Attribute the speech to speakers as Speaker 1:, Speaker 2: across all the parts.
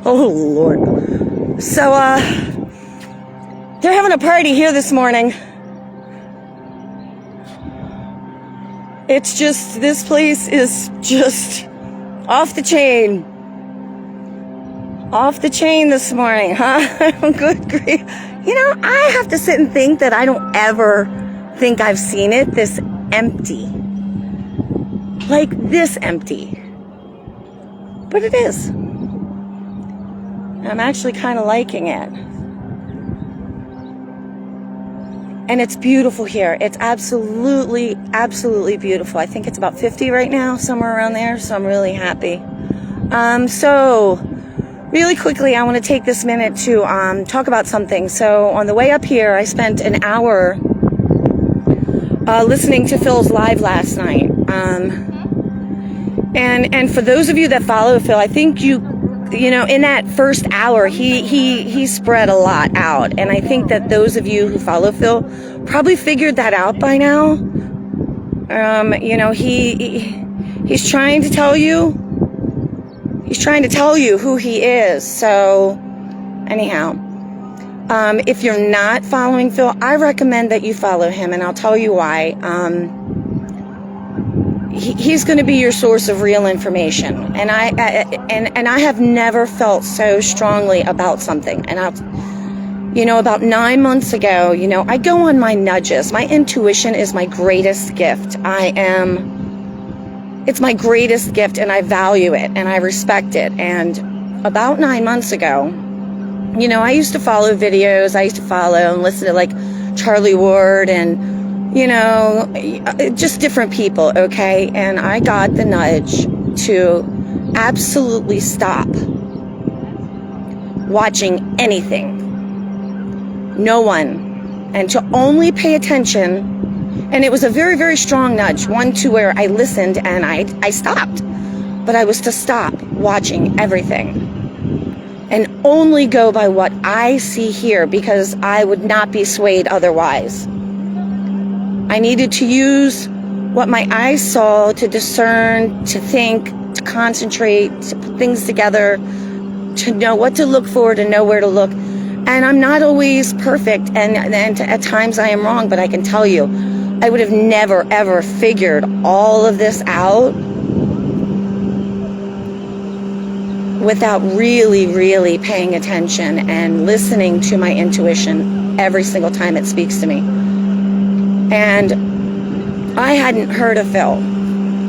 Speaker 1: Oh, Lord. So, they're having a party here this morning. It's just, this place is just off the chain. Off the chain this morning, huh? Good grief. You know, I have to sit and think that I don't ever think I've seen it this empty. Like this empty. But it is. I'm actually kind of liking it. And it's beautiful here. It's absolutely, absolutely beautiful. I think it's about 50 right now, somewhere around there. So I'm really happy. So really quickly, I want to take this minute to talk about something. So on the way up here, I spent an hour listening to Phil's live last night. And for those of you that follow Phil, I think you know, in that first hour, he spread a lot out. And I think that those of you who follow Phil probably figured that out by now. You know, he's trying to tell you. He's trying to tell you who he is. So, anyhow, if you're not following Phil, I recommend that you follow him, and I'll tell you why. He's going to be your source of real information, and I have never felt so strongly about something. And you know, about 9 months ago, you know, I go on my nudges. My intuition is my greatest gift. It's my greatest gift, and I value it, and I respect it. And about 9 months ago, you know, I used to follow videos. I used to follow and listen to, like, Charlie Ward and, you know, just different people, okay? And I got the nudge to absolutely stop watching anything, no one, and to only pay attention. And it was a very, very strong nudge, one to where I listened and I stopped. But I was to stop watching everything and only go by what I see here, because I would not be swayed otherwise. I needed to use what my eyes saw to discern, to think, to concentrate, to put things together, to know what to look for, to know where to look. And I'm not always perfect, and at times I am wrong, but I can tell you, I would have never, ever figured all of this out without really, really paying attention and listening to my intuition every single time it speaks to me. And I hadn't heard of Phil,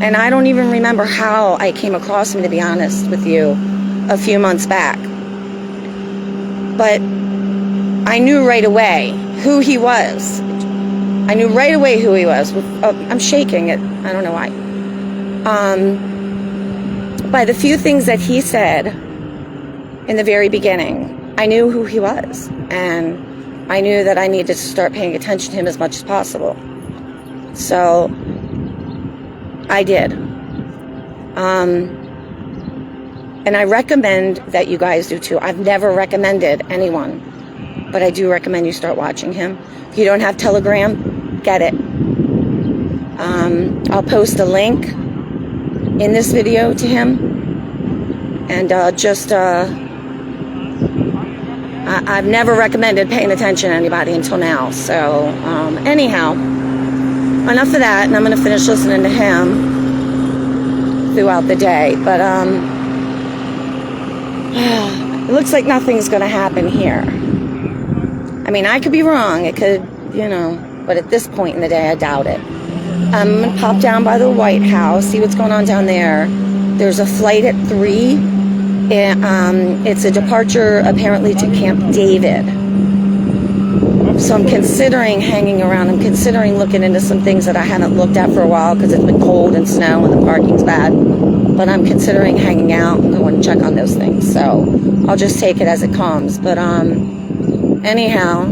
Speaker 1: and I don't even remember how I came across him, to be honest with you, a few months back. But I knew right away who he was. I knew right away who he was. I'm shaking it. I don't know why. By the few things that he said in the very beginning, I knew who he was. And I knew that I needed to start paying attention to him as much as possible. So I did. And I recommend that you guys do too. I've never recommended anyone, but I do recommend you start watching him. If you don't have Telegram, get it. I'll post a link in this video to him, and I've never recommended paying attention to anybody until now. So anyhow, enough of that, and I'm going to finish listening to him throughout the day. But it looks like nothing's going to happen here. I mean, I could be wrong. It could, you know, but at this point in the day, I doubt it. I'm going to pop down by the White House, see what's going on down there. There's a flight at 3. It's a departure, apparently, to Camp David. So I'm considering hanging around. I'm considering looking into some things that I haven't looked at for a while, because it's been cold and snow and the parking's bad. But I'm considering hanging out and going to check on those things. So I'll just take it as it comes. But anyhow,